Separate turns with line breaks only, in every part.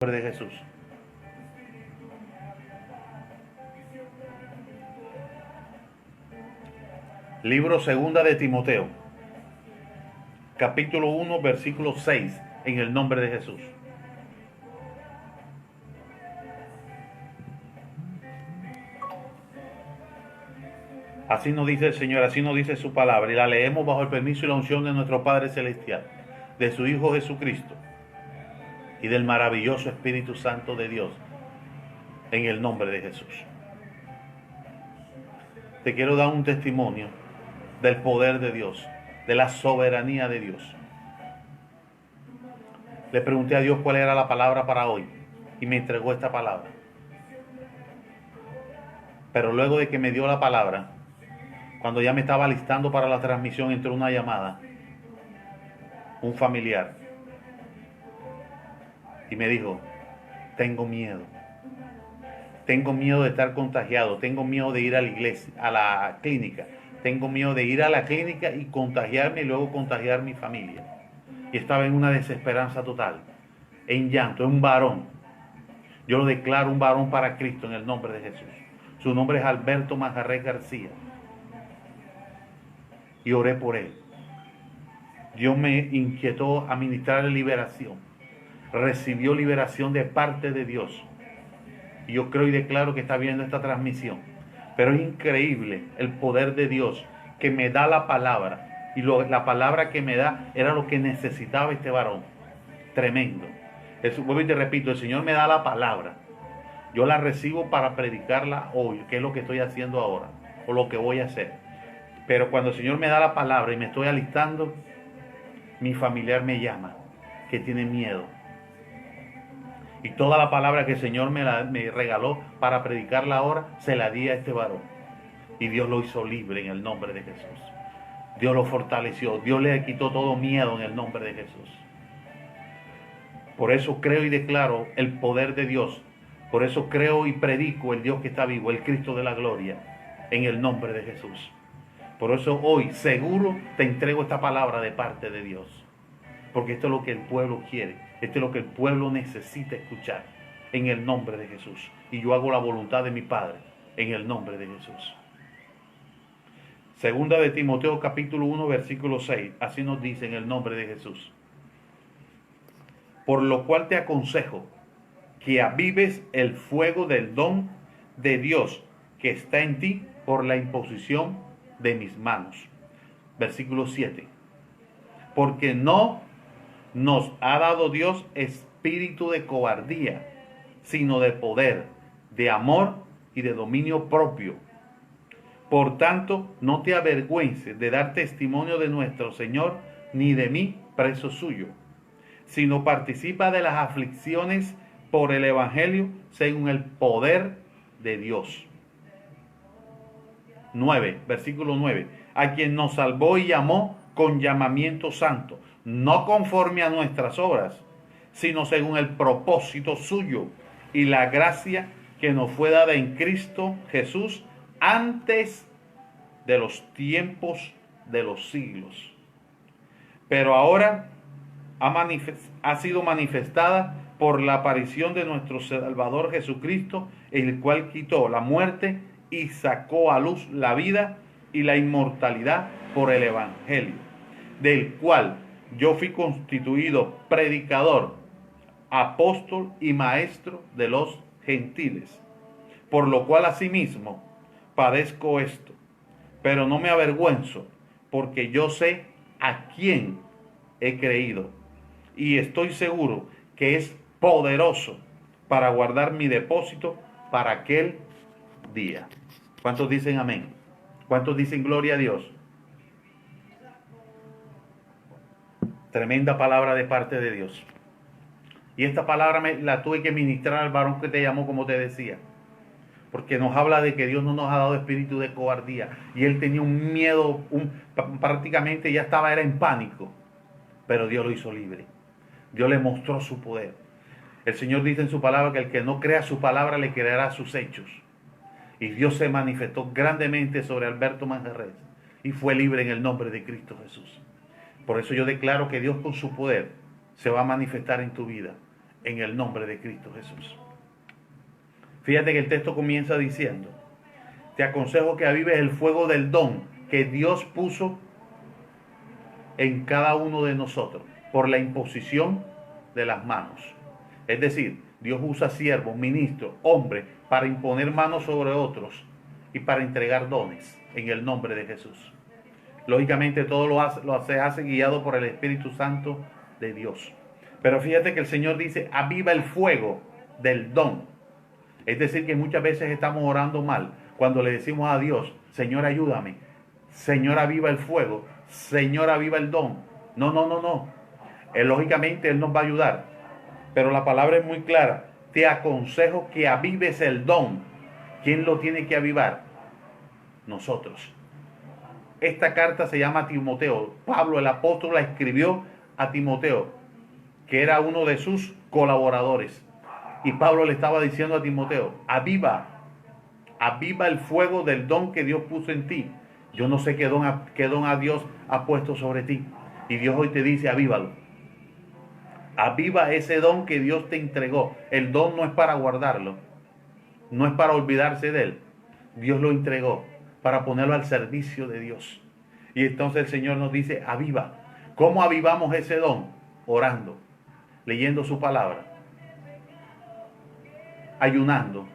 nombre de Jesús. Libro segunda de Timoteo, capítulo 1, versículo 6, en el nombre de Jesús. Así nos dice el Señor, así nos dice su palabra, y la leemos bajo el permiso y la unción de nuestro Padre Celestial, de su Hijo Jesucristo y del maravilloso Espíritu Santo de Dios, en el nombre de Jesús. Te quiero dar un testimonio del poder de Dios, de la soberanía de Dios. Le pregunté a Dios cuál era la palabra para hoy y me entregó esta palabra. Pero luego de que me dio la palabra, cuando ya me estaba listando para la transmisión, entró una llamada, un familiar, y me dijo: tengo miedo de estar contagiado, tengo miedo de ir a la iglesia, a la clínica, tengo miedo de ir a la clínica y contagiarme y luego contagiar mi familia. Y estaba en una desesperanza total, en llanto, en un varón. Yo lo declaro un varón para Cristo en el nombre de Jesús. Su nombre es Alberto Manjarres García. Y oré por él. Dios me inquietó a ministrarle liberación. Recibió liberación de parte de Dios. Y yo creo y declaro que está viendo esta transmisión. Pero es increíble el poder de Dios que me da la palabra. Y la palabra que me da era lo que necesitaba este varón. Tremendo. Vuelvo y te repito, el Señor me da la palabra. Yo la recibo para predicarla hoy, que es lo que estoy haciendo ahora, o lo que voy a hacer. Pero cuando el Señor me da la palabra y me estoy alistando, mi familiar me llama, que tiene miedo. Y toda la palabra que el Señor me regaló para predicarla ahora, se la di a este varón. Y Dios lo hizo libre en el nombre de Jesús. Dios lo fortaleció. Dios le quitó todo miedo en el nombre de Jesús. Por eso creo y declaro el poder de Dios. Por eso creo y predico el Dios que está vivo, el Cristo de la gloria, en el nombre de Jesús. Por eso hoy seguro te entrego esta palabra de parte de Dios. Porque esto es lo que el pueblo quiere. Esto es lo que el pueblo necesita escuchar. En el nombre de Jesús. Y yo hago la voluntad de mi Padre. En el nombre de Jesús. Segunda de Timoteo capítulo 1 versículo 6. Así nos dice en el nombre de Jesús. Por lo cual te aconsejo que avives el fuego del don de Dios que está en ti por la imposición de mis manos. Versículo 7. Porque no nos ha dado Dios espíritu de cobardía, sino de poder, de amor y de dominio propio. Por tanto, no te avergüences de dar testimonio de nuestro Señor, ni de mí, preso suyo, sino participa de las aflicciones por el Evangelio según el poder de Dios. 9, versículo 9. A quien nos salvó y llamó con llamamiento santo, no conforme a nuestras obras, sino según el propósito suyo y la gracia que nos fue dada en Cristo Jesús antes de los tiempos de los siglos. Pero ahora ha sido manifestada por la aparición de nuestro Salvador Jesucristo, el cual quitó la muerte y sacó a luz la vida y la inmortalidad por el Evangelio, del cual yo fui constituido predicador, apóstol y maestro de los gentiles, por lo cual asimismo padezco esto, pero no me avergüenzo, porque yo sé a quién he creído y estoy seguro que es poderoso para guardar mi depósito para aquel día. ¿Cuántos dicen amén? ¿Cuántos dicen gloria a Dios? Tremenda palabra de parte de Dios. Y esta palabra la tuve que ministrar al varón que te llamó, como te decía. Porque nos habla de que Dios no nos ha dado espíritu de cobardía. Y él tenía un miedo, prácticamente ya era en pánico. Pero Dios lo hizo libre. Dios le mostró su poder. El Señor dice en su palabra que el que no crea su palabra le creerá sus hechos. Y Dios se manifestó grandemente sobre Alberto Manjarres. Y fue libre en el nombre de Cristo Jesús. Por eso yo declaro que Dios con su poder se va a manifestar en tu vida. en el nombre de Cristo Jesús. Fíjate que el texto comienza diciendo: te aconsejo que avives el fuego del don que Dios puso en cada uno de nosotros por la imposición de las manos. Es decir, Dios usa siervos, ministros, hombres para imponer manos sobre otros y para entregar dones en el nombre de Jesús. Lógicamente todo se hace guiado por el Espíritu Santo de Dios. Pero fíjate que el Señor dice: aviva el fuego del don. Es decir, que muchas veces estamos orando mal cuando le decimos a Dios: Señor, ayúdame, Señor, aviva el fuego, Señor, aviva el don. No. Lógicamente Él nos va a ayudar, pero la palabra es muy clara: te aconsejo que avives el don. ¿Quién lo tiene que avivar? Nosotros. Esta carta se llama Timoteo. Pablo, el apóstol, la escribió a Timoteo, que era uno de sus colaboradores. Y Pablo le estaba diciendo a Timoteo: aviva el fuego del don que Dios puso en ti. Yo no sé qué don a Dios ha puesto sobre ti. Y Dios hoy te dice: avívalo. Aviva ese don que Dios te entregó. El don no es para guardarlo, no es para olvidarse de él. Dios lo entregó para ponerlo al servicio de Dios. Y entonces el Señor nos dice: aviva. ¿Cómo avivamos ese don? Orando, leyendo su palabra, ayunando,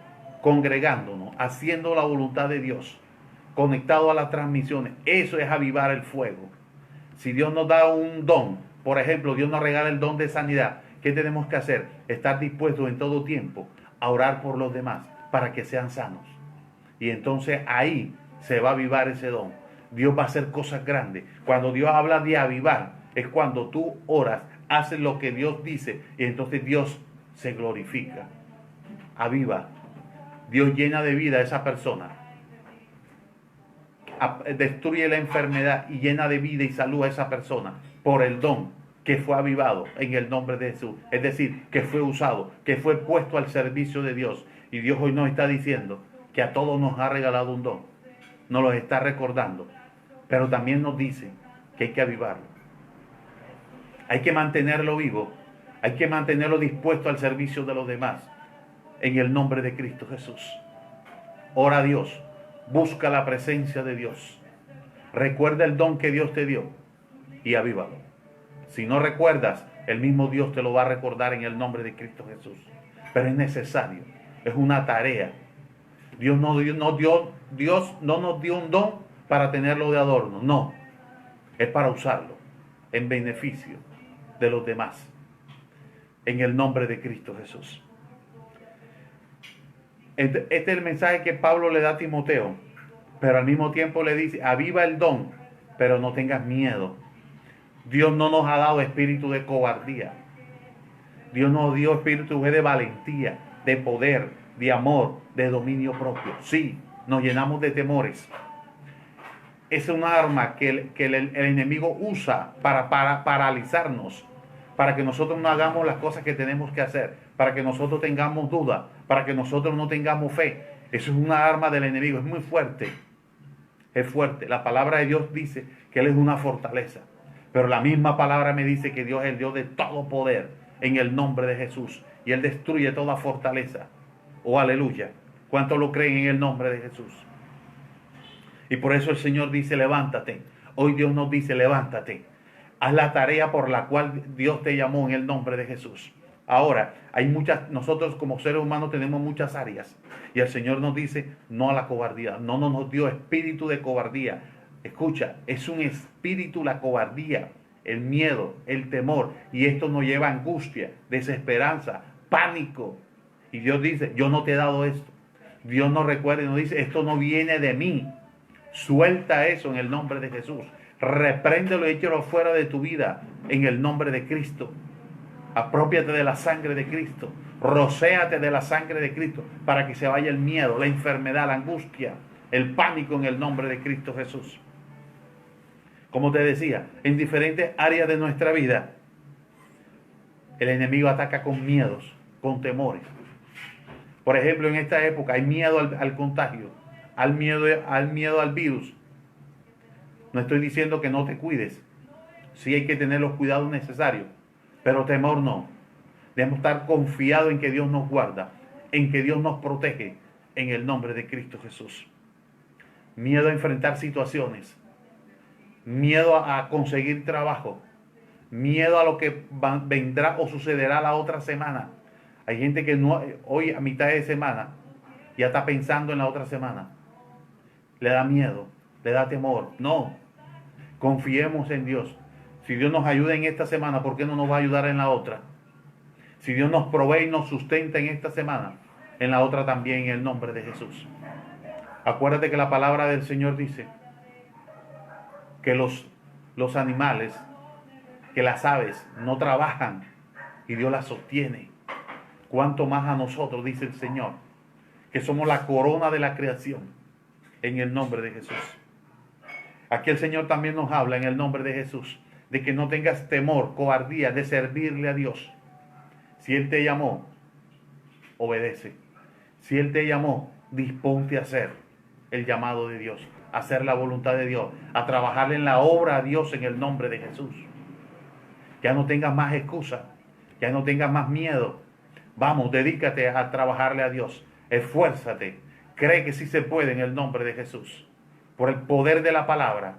congregándonos, haciendo la voluntad de Dios, conectado a las transmisiones. Eso es avivar el fuego. Si Dios nos da un don, por ejemplo, Dios nos regala el don de sanidad, ¿qué tenemos que hacer? Estar dispuestos en todo tiempo a orar por los demás para que sean sanos. Y entonces ahí se va a avivar ese don. Dios va a hacer cosas grandes. Cuando Dios habla de avivar, es cuando tú oras, haces lo que Dios dice, y entonces Dios se glorifica. Aviva. Dios llena de vida a esa persona. Destruye la enfermedad y llena de vida y salud a esa persona por el don que fue avivado en el nombre de Jesús. Es decir, que fue usado, que fue puesto al servicio de Dios. Y Dios hoy nos está diciendo que a todos nos ha regalado un don. Nos lo está recordando. Pero también nos dice que hay que avivarlo. Hay que mantenerlo vivo. Hay que mantenerlo dispuesto al servicio de los demás. En el nombre de Cristo Jesús. Ora a Dios. Busca la presencia de Dios. Recuerda el don que Dios te dio y avívalo. Si no recuerdas, el mismo Dios te lo va a recordar en el nombre de Cristo Jesús. Pero es necesario. Es una tarea. Dios no nos dio un don para tenerlo de adorno. No. Es para usarlo en beneficio de los demás. En el nombre de Cristo Jesús. Este es el mensaje que Pablo le da a Timoteo, pero al mismo tiempo le dice: aviva el don, pero no tengas miedo. Dios no nos ha dado espíritu de cobardía. Dios nos dio espíritu de valentía, de poder, de amor, de dominio propio. Sí, nos llenamos de temores. Es un arma que el enemigo usa para paralizarnos, para que nosotros no hagamos las cosas que tenemos que hacer, para que nosotros tengamos duda, para que nosotros no tengamos fe. Eso es una arma del enemigo, es muy fuerte. Es fuerte. La palabra de Dios dice que Él es una fortaleza. Pero la misma palabra me dice que Dios es el Dios de todo poder en el nombre de Jesús. Y Él destruye toda fortaleza. Oh, aleluya. ¿Cuántos lo creen en el nombre de Jesús? Y por eso el Señor dice: levántate. Hoy Dios nos dice: levántate. Haz la tarea por la cual Dios te llamó en el nombre de Jesús. Ahora, nosotros como seres humanos tenemos muchas áreas. Y el Señor nos dice: no a la cobardía. No nos dio espíritu de cobardía. Escucha, es un espíritu la cobardía, el miedo, el temor. Y esto nos lleva a angustia, desesperanza, pánico. Y Dios dice: yo no te he dado esto. Dios nos recuerda y nos dice: esto no viene de mí. Suelta eso en el nombre de Jesús. Repréndelo y échalo fuera de tu vida en el nombre de Cristo. Aprópiate de la sangre de Cristo. Rocéate de la sangre de Cristo para que se vaya el miedo, la enfermedad, la angustia, el pánico en el nombre de Cristo Jesús. Como te decía, en diferentes áreas de nuestra vida, el enemigo ataca con miedos, con temores. Por ejemplo, en esta época hay miedo al contagio, al miedo al virus. No estoy diciendo que no te cuides. Sí hay que tener los cuidados necesarios, pero temor no. Debemos estar confiados en que Dios nos guarda, en que Dios nos protege, en el nombre de Cristo Jesús. Miedo a enfrentar situaciones, miedo a conseguir trabajo, miedo a lo que vendrá o sucederá la otra semana. Hay gente que no, hoy a mitad de semana ya está pensando en la otra semana. Le da miedo, le da temor. No, confiemos en Dios. Si Dios nos ayuda en esta semana, ¿por qué no nos va a ayudar en la otra? Si Dios nos provee y nos sustenta en esta semana, en la otra también, en el nombre de Jesús. Acuérdate que la palabra del Señor dice que los animales, que las aves no trabajan y Dios las sostiene. Cuanto más a nosotros, dice el Señor, que somos la corona de la creación, en el nombre de Jesús. Aquí el Señor también nos habla en el nombre de Jesús, de que no tengas temor, cobardía de servirle a Dios. Si Él te llamó, obedece. Si Él te llamó, disponte a hacer el llamado de Dios, a hacer la voluntad de Dios, a trabajar en la obra a Dios en el nombre de Jesús. Ya no tengas más excusas, ya no tengas más miedo. Vamos, dedícate a trabajarle a Dios. Esfuérzate. Cree que sí se puede en el nombre de Jesús. Por el poder de la palabra.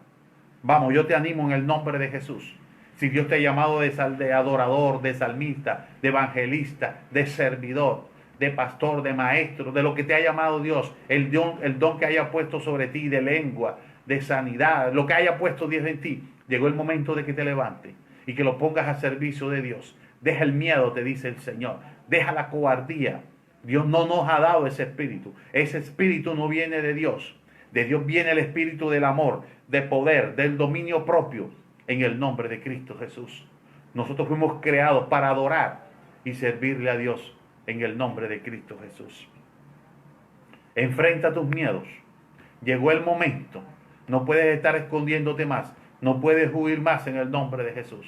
Vamos, yo te animo en el nombre de Jesús. Si Dios te ha llamado de adorador, de salmista, de evangelista, de servidor, de pastor, de maestro, de lo que te ha llamado Dios, el don que haya puesto sobre ti, de lengua, de sanidad, lo que haya puesto Dios en ti, llegó el momento de que te levantes y que lo pongas a servicio de Dios. Deja el miedo, te dice el Señor. Deja la cobardía. Dios no nos ha dado ese espíritu. Ese espíritu no viene de Dios. De Dios viene el espíritu del amor, de poder, del dominio propio, en el nombre de Cristo Jesús. Nosotros fuimos creados para adorar y servirle a Dios en el nombre de Cristo Jesús. Enfrenta tus miedos. Llegó el momento. No puedes estar escondiéndote más. No puedes huir más en el nombre de Jesús.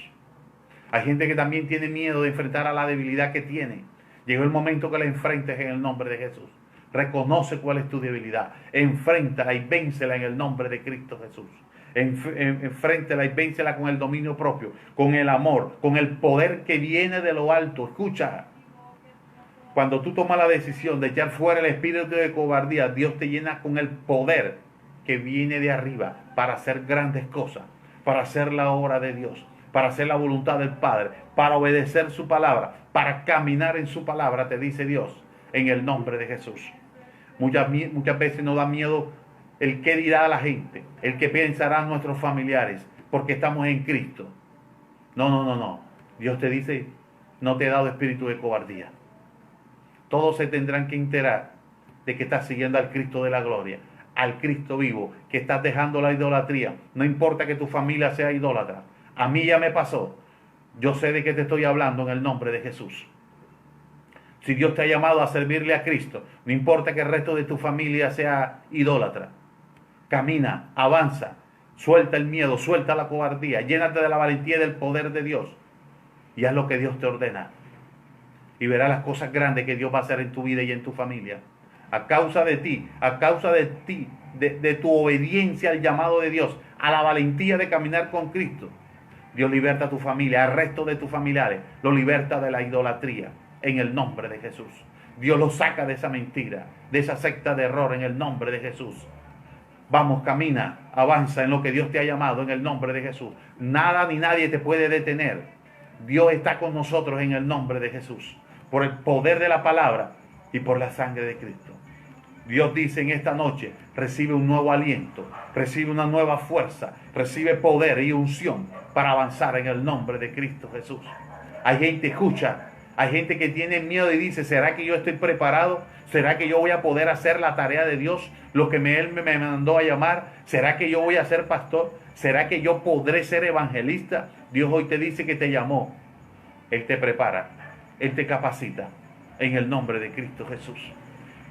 Hay gente que también tiene miedo de enfrentar a la debilidad que tiene. Llegó el momento que la enfrentes en el nombre de Jesús. Reconoce cuál es tu debilidad. Enfréntala y véncela en el nombre de Cristo Jesús. Enfréntela y véncela con el dominio propio, con el amor, con el poder que viene de lo alto. Escucha, cuando tú tomas la decisión de echar fuera el espíritu de cobardía, Dios te llena con el poder que viene de arriba para hacer grandes cosas, para hacer la obra de Dios, para hacer la voluntad del Padre, para obedecer su palabra, para caminar en su palabra, te dice Dios, en el nombre de Jesús. Muchas veces nos da miedo el qué dirá la gente, el que pensarán nuestros familiares, porque estamos en Cristo. No. Dios te dice, no te he dado espíritu de cobardía. Todos se tendrán que enterar de que estás siguiendo al Cristo de la gloria, al Cristo vivo, que estás dejando la idolatría. No importa que tu familia sea idólatra. A mí ya me pasó. Yo sé de qué te estoy hablando en el nombre de Jesús. Si Dios te ha llamado a servirle a Cristo, no importa que el resto de tu familia sea idólatra. Camina, avanza, suelta el miedo, suelta la cobardía, llénate de la valentía y del poder de Dios y haz lo que Dios te ordena. Y verás las cosas grandes que Dios va a hacer en tu vida y en tu familia. A causa de ti, de tu obediencia al llamado de Dios, a la valentía de caminar con Cristo, Dios liberta a tu familia, al resto de tus familiares, lo liberta de la idolatría, en el nombre de Jesús. Dios los saca de esa mentira, de esa secta de error, en el nombre de Jesús. Vamos, camina, avanza en lo que Dios te ha llamado, en el nombre de Jesús. Nada ni nadie te puede detener. Dios está con nosotros en el nombre de Jesús, por el poder de la palabra y por la sangre de Cristo. Dios dice en esta noche, recibe un nuevo aliento, recibe una nueva fuerza, recibe poder y unción para avanzar en el nombre de Cristo Jesús. Hay gente, escucha, hay gente que tiene miedo y dice, ¿será que yo estoy preparado? ¿Será que yo voy a poder hacer la tarea de Dios, lo que Él me mandó a llamar? ¿Será que yo voy a ser pastor? ¿Será que yo podré ser evangelista? Dios hoy te dice que te llamó. Él te prepara, Él te capacita en el nombre de Cristo Jesús.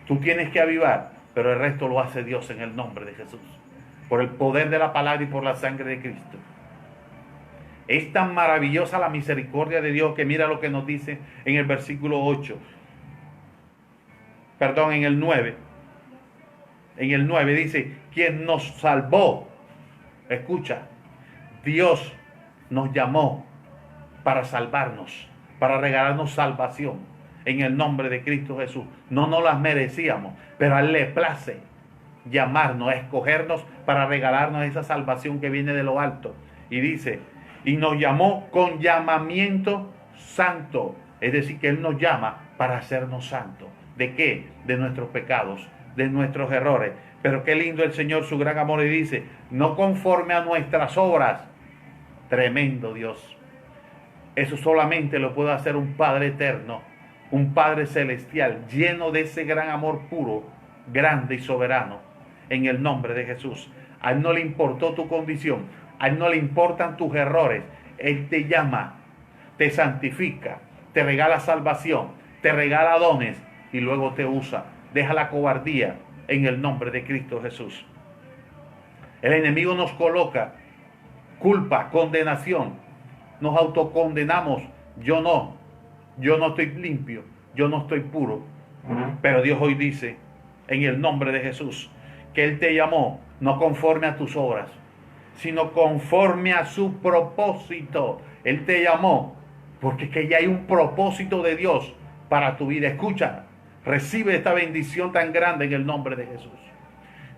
Tú tienes que avivar, pero el resto lo hace Dios en el nombre de Jesús. Por el poder de la palabra y por la sangre de Cristo. Es tan maravillosa la misericordia de Dios que mira lo que nos dice en el versículo 8. Perdón, en el 9. En el 9 dice, quien nos salvó. Escucha, Dios nos llamó para salvarnos. para regalarnos salvación en el nombre de Cristo Jesús. No nos las merecíamos, pero a Él le place llamarnos, escogernos para regalarnos esa salvación que viene de lo alto. Y dice, y nos llamó con llamamiento santo. Es decir, que Él nos llama para hacernos santos. ¿De qué? De nuestros pecados, de nuestros errores. Pero qué lindo el Señor, su gran amor, y dice, no conforme a nuestras obras. Tremendo Dios. Eso solamente lo puede hacer un Padre eterno, un Padre celestial, lleno de ese gran amor puro, grande y soberano, en el nombre de Jesús. A Él no le importó tu condición, a Él no le importan tus errores. Él te llama, te santifica, te regala salvación, te regala dones y luego te usa. Deja la cobardía en el nombre de Cristo Jesús. El enemigo nos coloca culpa, condenación. Nos autocondenamos. Yo no estoy limpio, yo no estoy puro. Pero Dios hoy dice, en el nombre de Jesús, que Él te llamó no conforme a tus obras, sino conforme a su propósito. Él te llamó porque que ya hay un propósito de Dios para tu vida. Escucha, recibe esta bendición tan grande en el nombre de Jesús.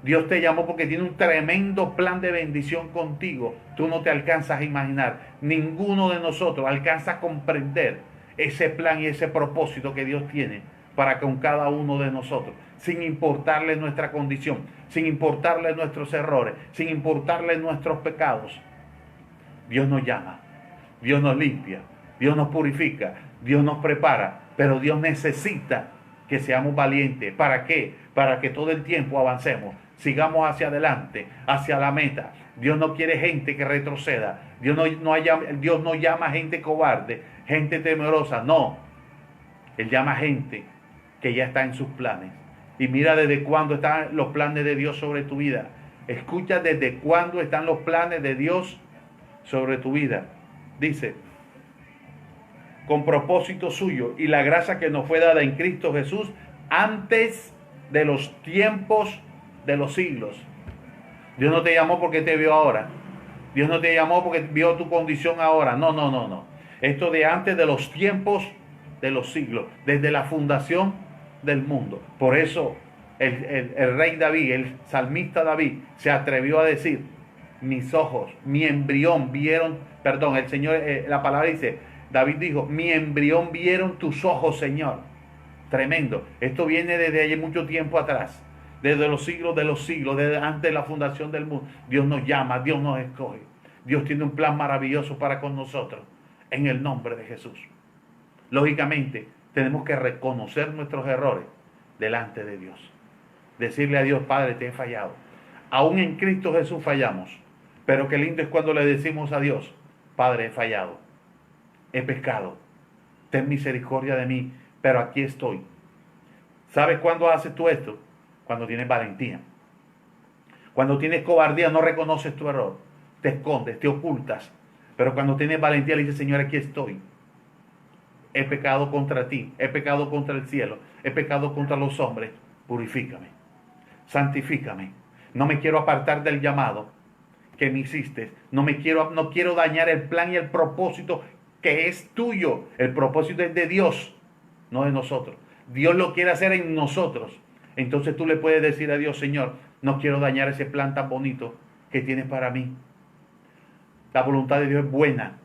Dios te llamó porque tiene un tremendo plan de bendición contigo. Tú no te alcanzas a imaginar. Ninguno de nosotros alcanza a comprender ese plan y ese propósito que Dios tiene para con cada uno de nosotros, sin importarle nuestra condición, sin importarle nuestros errores, sin importarle nuestros pecados. Dios nos llama, Dios nos limpia, Dios nos purifica, Dios nos prepara, pero Dios necesita que seamos valientes. ¿Para qué? Para que todo el tiempo avancemos, sigamos hacia adelante, hacia la meta. Dios no quiere gente que retroceda. Dios no llama gente cobarde, gente temerosa. No. Él llama gente que ya está en sus planes. Y mira desde cuándo están los planes de Dios sobre tu vida. Escucha desde cuándo están los planes de Dios sobre tu vida. Dice, con propósito suyo y la gracia que nos fue dada en Cristo Jesús antes de los tiempos de los siglos. Dios no te llamó porque te vio ahora. Dios no te llamó porque vio tu condición ahora. No. Esto de antes de los tiempos de los siglos, desde la fundación del mundo. Por eso el rey David, el salmista David, se atrevió a decir, mis ojos, mi embrión vieron, perdón, el Señor, la palabra dice, David dijo, mi embrión vieron tus ojos, Señor. Tremendo. Esto viene desde hace mucho tiempo atrás, desde los siglos de los siglos, desde antes de la fundación del mundo. Dios nos llama, Dios nos escoge. Dios tiene un plan maravilloso para con nosotros, en el nombre de Jesús. Lógicamente, tenemos que reconocer nuestros errores delante de Dios. Decirle a Dios, Padre, te he fallado. Aún en Cristo Jesús fallamos. Pero qué lindo es cuando le decimos a Dios, Padre, he fallado, he pecado, ten misericordia de mí, pero aquí estoy. ¿Sabes cuándo haces tú esto? Cuando tienes valentía. Cuando tienes cobardía no reconoces tu error, te escondes, te ocultas. Pero cuando tienes valentía le dices, Señor, aquí estoy. He pecado contra ti, he pecado contra el cielo, he pecado contra los hombres. Purifícame, santifícame. No me quiero apartar del llamado que me hiciste. No quiero dañar el plan y el propósito que es tuyo. El propósito es de Dios, no de nosotros. Dios lo quiere hacer en nosotros. Entonces tú le puedes decir a Dios, Señor, no quiero dañar ese plan tan bonito que tienes para mí. La voluntad de Dios es buena,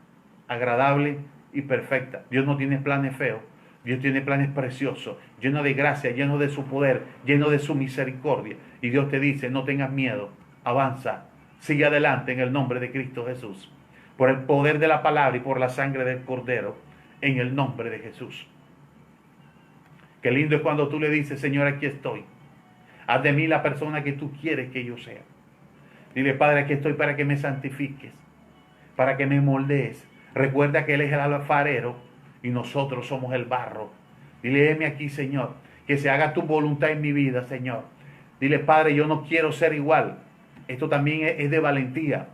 agradable y perfecta. Dios no tiene planes feos. Dios tiene planes preciosos, llenos de gracia, llenos de su poder, llenos de su misericordia. Y Dios te dice, no tengas miedo, avanza, sigue adelante en el nombre de Cristo Jesús. Por el poder de la palabra y por la sangre del Cordero, en el nombre de Jesús. Qué lindo es cuando tú le dices, Señor, aquí estoy. Haz de mí la persona que tú quieres que yo sea. Dile, Padre, aquí estoy para que me santifiques, para que me moldees. Recuerda que Él es el alfarero y nosotros somos el barro. Dile, heme aquí, Señor, que se haga tu voluntad en mi vida, Señor. Dile, Padre, yo no quiero ser igual. Esto también es de valentía.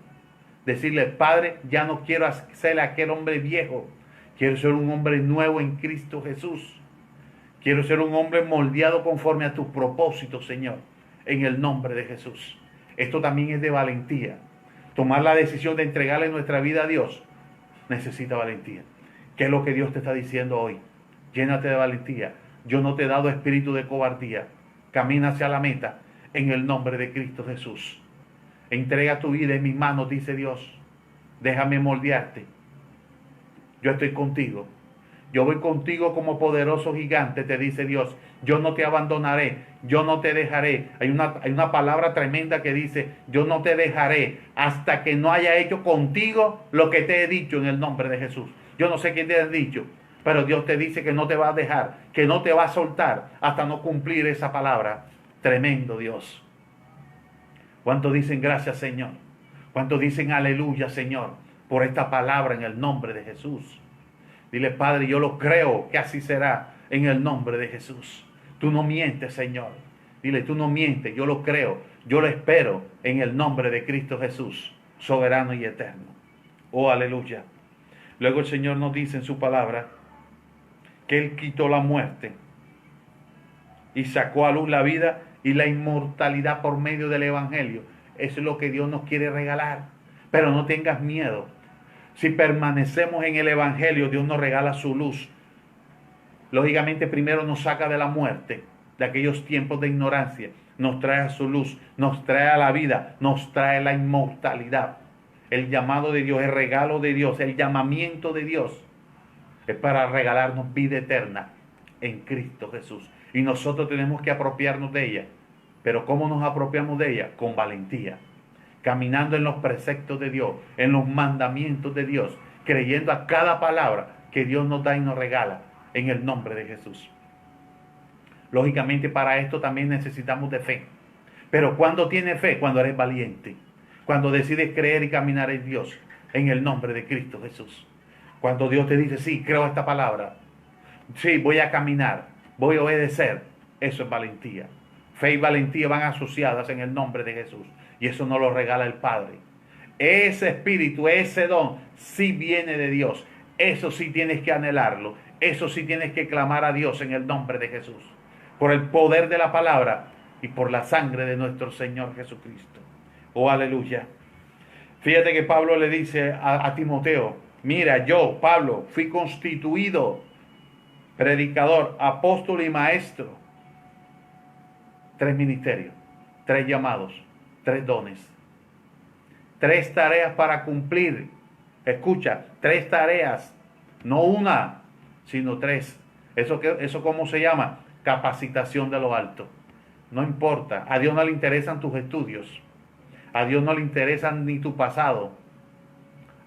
Decirle, Padre, ya no quiero ser aquel hombre viejo. Quiero ser un hombre nuevo en Cristo Jesús. Quiero ser un hombre moldeado conforme a tus propósitos, Señor, en el nombre de Jesús. Esto también es de valentía. Tomar la decisión de entregarle nuestra vida a Dios necesita valentía. ¿Qué es lo que Dios te está diciendo hoy? Llénate de valentía. Yo no te he dado espíritu de cobardía. Camina hacia la meta en el nombre de Cristo Jesús. Entrega tu vida en mis manos, dice Dios. Déjame moldearte. Yo estoy contigo. Yo voy contigo como poderoso gigante, te dice Dios. Yo no te abandonaré, yo no te dejaré. Hay una palabra tremenda que dice, yo no te dejaré hasta que no haya hecho contigo lo que te he dicho en el nombre de Jesús. Yo no sé qué te has dicho, pero Dios te dice que no te va a dejar, que no te va a soltar hasta no cumplir esa palabra. Tremendo Dios. ¿Cuántos dicen gracias, Señor? ¿Cuántos dicen aleluya, Señor, por esta palabra en el nombre de Jesús? Dile, Padre, yo lo creo que así será en el nombre de Jesús. Tú no mientes, Señor. Dile, tú no mientes, yo lo creo, yo lo espero en el nombre de Cristo Jesús, soberano y eterno. Oh, aleluya. Luego el Señor nos dice en su palabra que Él quitó la muerte y sacó a luz la vida y la inmortalidad por medio del Evangelio. Eso es lo que Dios nos quiere regalar. Pero no tengas miedo. Si permanecemos en el Evangelio, Dios nos regala su luz. Lógicamente, primero nos saca de la muerte, de aquellos tiempos de ignorancia. Nos trae a su luz, nos trae a la vida, nos trae la inmortalidad. El llamado de Dios, el regalo de Dios, el llamamiento de Dios es para regalarnos vida eterna en Cristo Jesús. Y nosotros tenemos que apropiarnos de ella. Pero ¿cómo nos apropiamos de ella? Con valentía. Caminando en los preceptos de Dios, en los mandamientos de Dios, creyendo a cada palabra que Dios nos da y nos regala en el nombre de Jesús. Lógicamente para esto también necesitamos de fe. Pero ¿cuándo tienes fe? Cuando eres valiente. Cuando decides creer y caminar en Dios, en el nombre de Cristo Jesús. Cuando Dios te dice, sí, creo esta palabra. Sí, voy a caminar, voy a obedecer. Eso es valentía. Fe y valentía van asociadas en el nombre de Jesús. Y eso nos lo regala el Padre. Ese espíritu, ese don, sí viene de Dios. Eso sí tienes que anhelarlo. Eso sí tienes que clamar a Dios en el nombre de Jesús. Por el poder de la palabra y por la sangre de nuestro Señor Jesucristo. Oh, aleluya. Fíjate que Pablo le dice a Timoteo, mira, yo, Pablo, fui constituido predicador, apóstol y maestro. 3 ministerios, 3 llamados, 3 dones, 3 tareas para cumplir. Escucha, 3 tareas, no una, sino 3. ¿Eso cómo se llama? Capacitación de lo alto. No importa, a Dios no le interesan tus estudios, a Dios no le interesa ni tu pasado,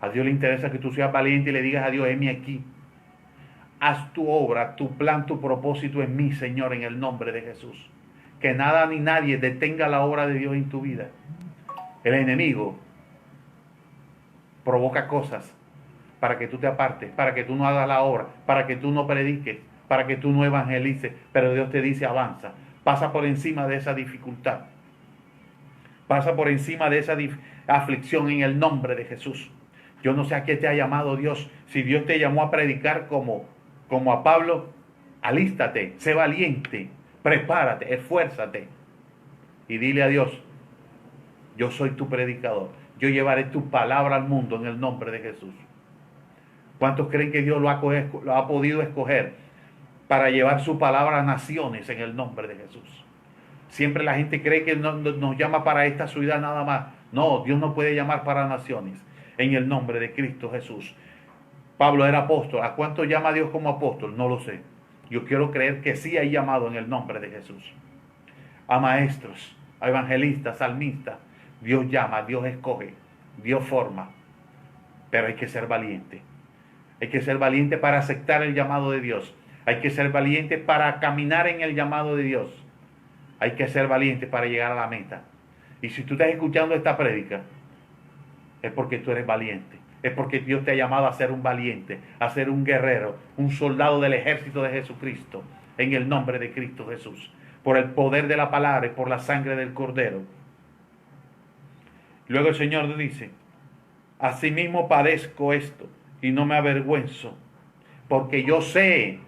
a Dios le interesa que tú seas valiente y le digas a Dios, heme aquí. Haz tu obra, tu plan, tu propósito en mí, Señor, en el nombre de Jesús. Que nada ni nadie detenga la obra de Dios en tu vida. El enemigo provoca cosas para que tú te apartes, para que tú no hagas la obra, para que tú no prediques, para que tú no evangelices. Pero Dios te dice, avanza. Pasa por encima de esa dificultad. Pasa por encima de esa aflicción en el nombre de Jesús. Yo no sé a qué te ha llamado Dios. Si Dios te llamó a predicar como a Pablo, alístate, sé valiente. Prepárate, esfuérzate y dile a Dios, yo soy tu predicador, yo llevaré tu palabra al mundo en el nombre de Jesús. ¿Cuántos creen que Dios lo ha podido escoger para llevar su palabra a naciones en el nombre de Jesús? Siempre la gente cree que nos llama para esta ciudad nada más. No, Dios nos puede llamar para naciones en el nombre de Cristo Jesús. Pablo era apóstol. ¿A cuánto llama Dios como apóstol? No lo sé. Yo quiero creer que sí hay llamado en el nombre de Jesús. A maestros, a evangelistas, salmistas. Dios llama, Dios escoge, Dios forma. Pero hay que ser valiente. Hay que ser valiente para aceptar el llamado de Dios. Hay que ser valiente para caminar en el llamado de Dios. Hay que ser valiente para llegar a la meta. Y si tú estás escuchando esta prédica, es porque tú eres valiente. Es porque Dios te ha llamado a ser un valiente, a ser un guerrero, un soldado del ejército de Jesucristo, en el nombre de Cristo Jesús, por el poder de la palabra y por la sangre del Cordero. Luego el Señor dice, asimismo padezco esto y no me avergüenzo, porque yo sé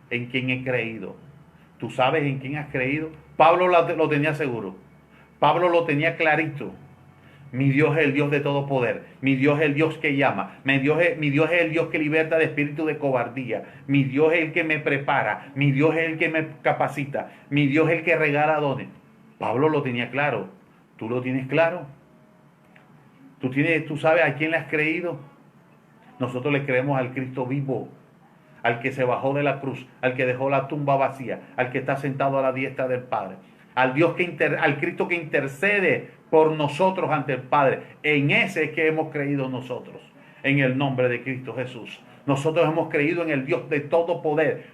en quién he creído. ¿Tú sabes en quién has creído? Pablo lo tenía seguro. Pablo lo tenía clarito. Mi Dios es el Dios de todo poder. Mi Dios es el Dios que llama. Mi Dios es el Dios que liberta de espíritu de cobardía. Mi Dios es el que me prepara. Mi Dios es el que me capacita. Mi Dios es el que regala dones. Pablo lo tenía claro. ¿Tú lo tienes claro? ¿Tú sabes a quién le has creído? Nosotros le creemos al Cristo vivo, al que se bajó de la cruz, al que dejó la tumba vacía, al que está sentado a la diestra del Padre, al Cristo que intercede por nosotros ante el Padre. En ese es que hemos creído nosotros, en el nombre de Cristo Jesús. Nosotros hemos creído en el Dios de todo poder,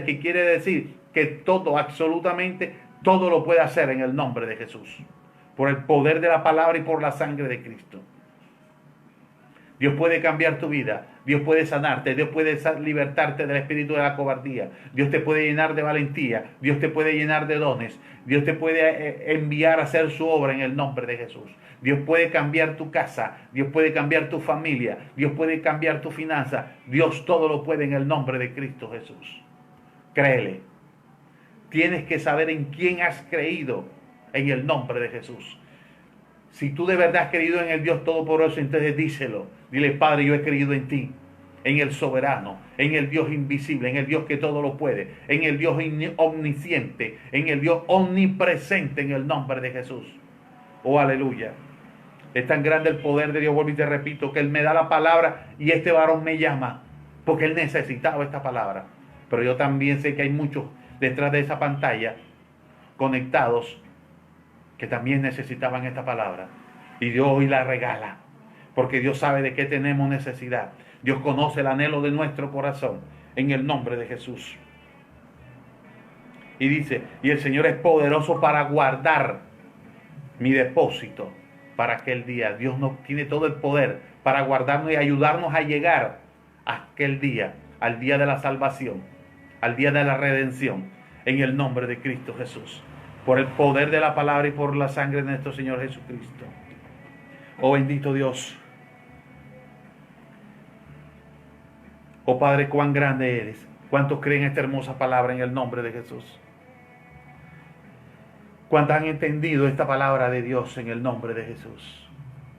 que quiere decir que todo, absolutamente todo lo puede hacer en el nombre de Jesús, por el poder de la palabra y por la sangre de Cristo. Dios puede cambiar tu vida, Dios puede sanarte, Dios puede libertarte del espíritu de la cobardía, Dios te puede llenar de valentía, Dios te puede llenar de dones, Dios te puede enviar a hacer su obra en el nombre de Jesús. Dios puede cambiar tu casa, Dios puede cambiar tu familia, Dios puede cambiar tu finanza, Dios todo lo puede en el nombre de Cristo Jesús. Créele. Tienes que saber en quién has creído en el nombre de Jesús. Si tú de verdad has creído en el Dios Todopoderoso, entonces díselo. Dile: Padre, yo he creído en ti, en el soberano, en el Dios invisible, en el Dios que todo lo puede, en el Dios omnisciente, en el Dios omnipresente, en el nombre de Jesús. Oh, aleluya. Es tan grande el poder de Dios, vuelvo y te repito, que Él me da la palabra y este varón me llama, porque Él necesitaba esta palabra. Pero yo también sé que hay muchos detrás de esa pantalla conectados que también necesitaban esta palabra, y Dios hoy la regala, porque Dios sabe de qué tenemos necesidad. Dios conoce el anhelo de nuestro corazón, en el nombre de Jesús. Y dice: y el Señor es poderoso para guardar mi depósito para aquel día. Dios nos tiene todo el poder para guardarnos y ayudarnos a llegar a aquel día, al día de la salvación, al día de la redención, en el nombre de Cristo Jesús, por el poder de la palabra y por la sangre de nuestro Señor Jesucristo. Oh, bendito Dios. Oh, Padre, cuán grande eres. ¿Cuántos creen esta hermosa palabra en el nombre de Jesús? ¿Cuántos han entendido esta palabra de Dios en el nombre de Jesús?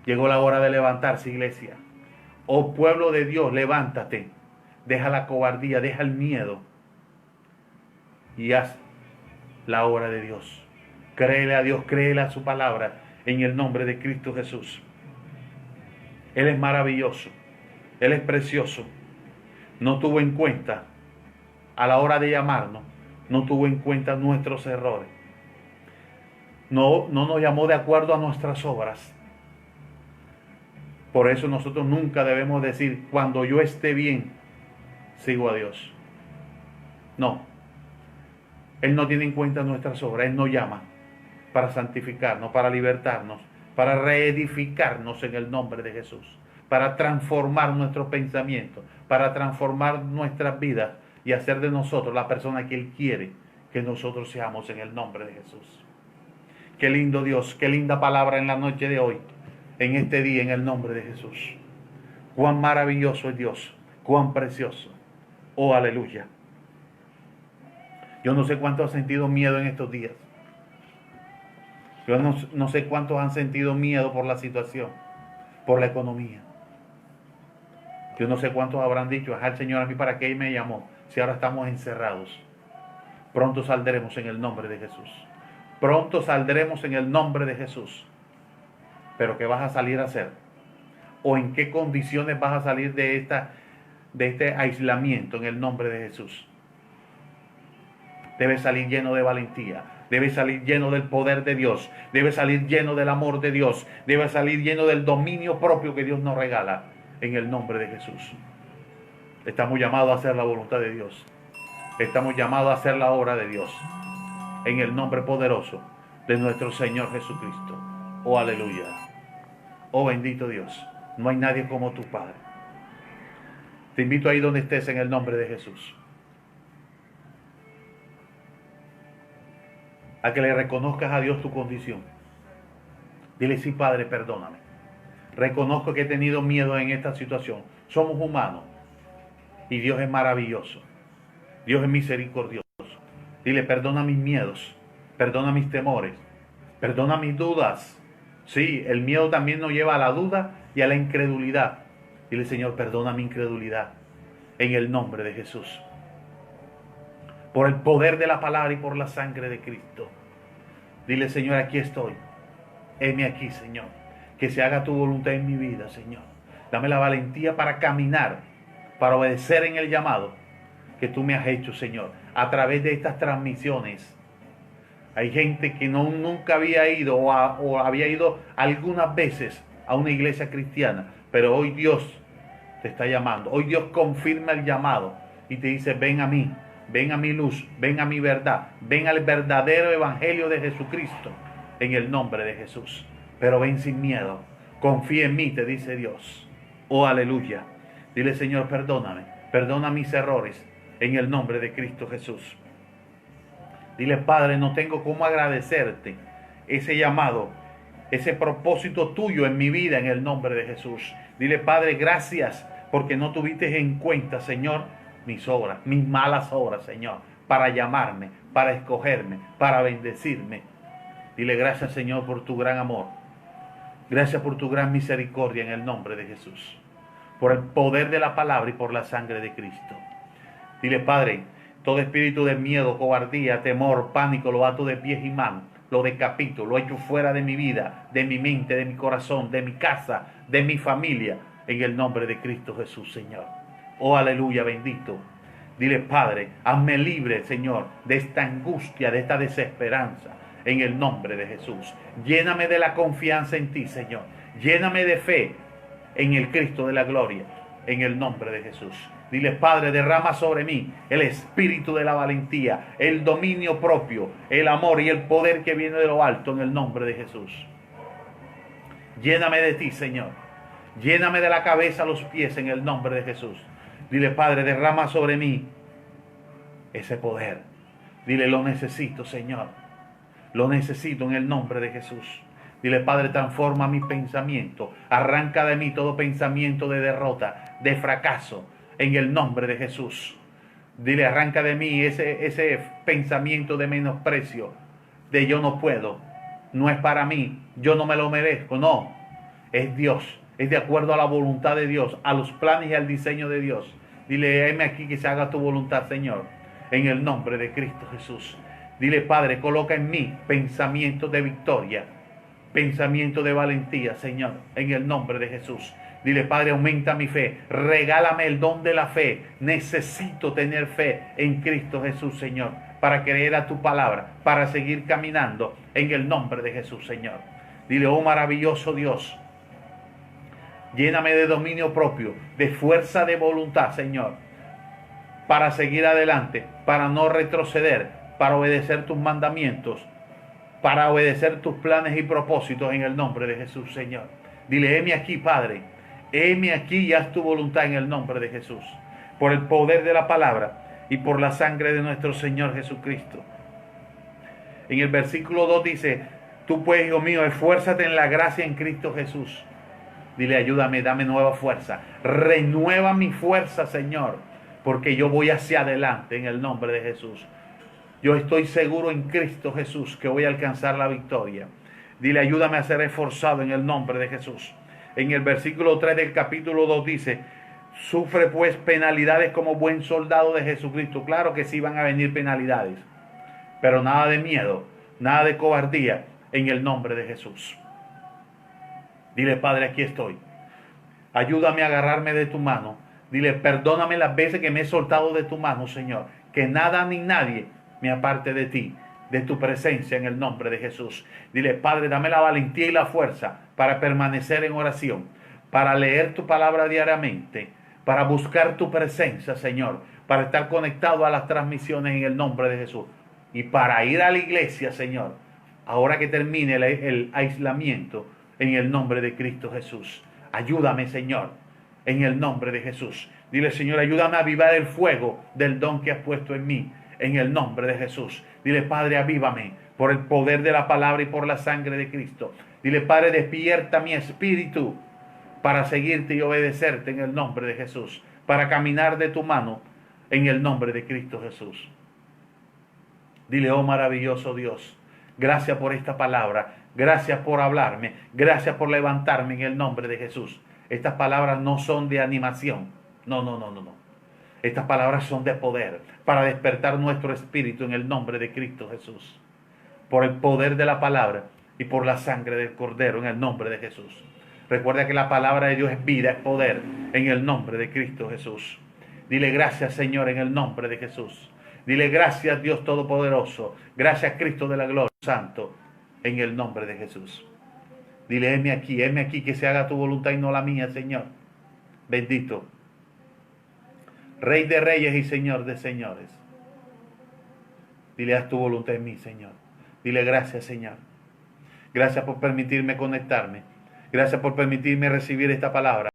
Llegó la hora de levantarse, iglesia. Oh, pueblo de Dios, levántate. Deja la cobardía, deja el miedo y haz la obra de Dios. Créele a Dios, créele a su palabra en el nombre de Cristo Jesús. Él es maravilloso, Él es precioso. No tuvo en cuenta, a la hora de llamarnos, no tuvo en cuenta nuestros errores. No nos llamó de acuerdo a nuestras obras. Por eso nosotros nunca debemos decir: cuando yo esté bien, sigo a Dios. No. Él no tiene en cuenta nuestras obras. Él nos llama para santificarnos, para libertarnos, para reedificarnos en el nombre de Jesús, para transformar nuestros pensamientos, para transformar nuestras vidas y hacer de nosotros la persona que Él quiere que nosotros seamos en el nombre de Jesús. Qué lindo Dios, qué linda palabra en la noche de hoy, en este día, en el nombre de Jesús. Cuán maravilloso es Dios, cuán precioso. Oh, aleluya. Yo no sé cuántos han sentido miedo en estos días. Yo no sé cuántos han sentido miedo por la situación, por la economía. Yo no sé cuántos habrán dicho: al Señor, a mí para qué Él me llamó, si ahora estamos encerrados. Pronto saldremos en el nombre de Jesús. Pronto saldremos en el nombre de Jesús. Pero ¿qué vas a salir a hacer? ¿O en qué condiciones vas a salir de este aislamiento en el nombre de Jesús? Debes salir lleno de valentía. Debes salir lleno del poder de Dios. Debes salir lleno del amor de Dios. Debes salir lleno del dominio propio que Dios nos regala en el nombre de Jesús. Estamos llamados a hacer la voluntad de Dios. Estamos llamados a hacer la obra de Dios en el nombre poderoso de nuestro Señor Jesucristo. Oh, aleluya. Oh, bendito Dios. No hay nadie como tu Padre. Te invito ahí donde estés en el nombre de Jesús, a que le reconozcas a Dios tu condición. Dile: sí, Padre, perdóname. Reconozco que he tenido miedo en esta situación. Somos humanos y Dios es maravilloso. Dios es misericordioso. Dile: perdona mis miedos, perdona mis temores, perdona mis dudas. Sí, el miedo también nos lleva a la duda y a la incredulidad. Dile, Señor, perdona mi incredulidad en el nombre de Jesús. Por el poder de la palabra y por la sangre de Cristo. Dile, Señor, aquí estoy. Heme aquí, Señor. Que se haga tu voluntad en mi vida, Señor. Dame la valentía para caminar, para obedecer en el llamado que tú me has hecho, Señor, a través de estas transmisiones. Hay gente que nunca había ido o había ido algunas veces a una iglesia cristiana, pero hoy Dios te está llamando. Hoy Dios confirma el llamado y te dice, ven a mí, ven a mi luz, ven a mi verdad, ven al verdadero evangelio de Jesucristo en el nombre de Jesús. Pero ven sin miedo, confía en mí, te dice Dios. Oh, aleluya. Dile, Señor, perdóname, perdona mis errores en el nombre de Cristo Jesús. Dile, Padre, no tengo cómo agradecerte ese llamado, ese propósito tuyo en mi vida en el nombre de Jesús. Dile, Padre, gracias porque no tuviste en cuenta, Señor, mis obras, mis malas obras, Señor, para llamarme, para escogerme, para bendecirme. Dile, gracias, Señor, por tu gran amor. Gracias por tu gran misericordia en el nombre de Jesús. Por el poder de la palabra y por la sangre de Cristo. Dile, Padre, todo espíritu de miedo, cobardía, temor, pánico, lo ato de pies y manos, lo decapito, lo echo fuera de mi vida, de mi mente, de mi corazón, de mi casa, de mi familia, en el nombre de Cristo Jesús, Señor. Oh, aleluya, bendito. Dile, Padre, hazme libre, Señor, de esta angustia, de esta desesperanza, en el nombre de Jesús. Lléname de la confianza en ti, Señor. Lléname de fe en el Cristo de la gloria, en el nombre de Jesús. Dile, Padre, derrama sobre mí el espíritu de la valentía, el dominio propio, el amor y el poder que viene de lo alto en el nombre de Jesús. Lléname de ti, Señor. Lléname de la cabeza a los pies en el nombre de Jesús. Dile, Padre, derrama sobre mí ese poder. Dile, lo necesito, Señor. Lo necesito en el nombre de Jesús. Dile, Padre, transforma mi pensamiento. Arranca de mí todo pensamiento de derrota, de fracaso, en el nombre de Jesús. Dile, arranca de mí ese pensamiento de menosprecio, de yo no puedo, no es para mí, yo no me lo merezco. No, es Dios, es de acuerdo a la voluntad de Dios, a los planes y al diseño de Dios. Dile, heme aquí que se haga tu voluntad, Señor, en el nombre de Cristo Jesús. Dile, Padre, coloca en mí pensamiento de victoria, pensamiento de valentía, Señor, en el nombre de Jesús. Dile, Padre, aumenta mi fe, regálame el don de la fe. Necesito tener fe en Cristo Jesús, Señor, para creer a tu palabra, para seguir caminando en el nombre de Jesús, Señor. Dile, oh maravilloso Dios, lléname de dominio propio, de fuerza de voluntad, Señor, para seguir adelante, para no retroceder, para obedecer tus mandamientos, para obedecer tus planes y propósitos en el nombre de Jesús, Señor. Dile, heme aquí, Padre, heme aquí y haz tu voluntad en el nombre de Jesús, por el poder de la palabra y por la sangre de nuestro Señor Jesucristo. En el versículo 2 dice, tú pues, hijo mío, esfuérzate en la gracia en Cristo Jesús. Dile, ayúdame, dame nueva fuerza, renueva mi fuerza, Señor, porque yo voy hacia adelante en el nombre de Jesús. Yo estoy seguro en Cristo Jesús que voy a alcanzar la victoria. Dile, ayúdame a ser esforzado en el nombre de Jesús. En el versículo 3 del capítulo 2 dice, sufre pues penalidades como buen soldado de Jesucristo. Claro que sí van a venir penalidades, pero nada de miedo, nada de cobardía en el nombre de Jesús. Dile, Padre, aquí estoy. Ayúdame a agarrarme de tu mano. Dile, perdóname las veces que me he soltado de tu mano, Señor. Que nada ni nadie me aparte de ti, de tu presencia en el nombre de Jesús. Dile, Padre, dame la valentía y la fuerza para permanecer en oración, para leer tu palabra diariamente, para buscar tu presencia, Señor, para estar conectado a las transmisiones en el nombre de Jesús y para ir a la iglesia, Señor, ahora que termine el aislamiento, en el nombre de Cristo Jesús. Ayúdame, Señor, en el nombre de Jesús. Dile, Señor, ayúdame a avivar el fuego del don que has puesto en mí, en el nombre de Jesús. Dile, Padre, avívame por el poder de la palabra y por la sangre de Cristo. Dile, Padre, despierta mi espíritu para seguirte y obedecerte en el nombre de Jesús, para caminar de tu mano en el nombre de Cristo Jesús. Dile, oh maravilloso Dios, Gracias por esta palabra. Gracias por hablarme. Gracias por levantarme en el nombre de Jesús. Estas palabras no son de animación. No, no, no, no, no. Estas palabras son de poder para despertar nuestro espíritu en el nombre de Cristo Jesús. Por el poder de la palabra y por la sangre del Cordero en el nombre de Jesús. Recuerda que la palabra de Dios es vida, es poder en el nombre de Cristo Jesús. Dile gracias, Señor, en el nombre de Jesús. Dile gracias, Dios Todopoderoso. Gracias, Cristo de la Gloria Santo, en el nombre de Jesús. Dile, heme aquí, que se haga tu voluntad y no la mía, Señor. Bendito. Rey de reyes y Señor de señores. Dile, haz tu voluntad en mí, Señor. Dile gracias, Señor. Gracias por permitirme conectarme. Gracias por permitirme recibir esta palabra.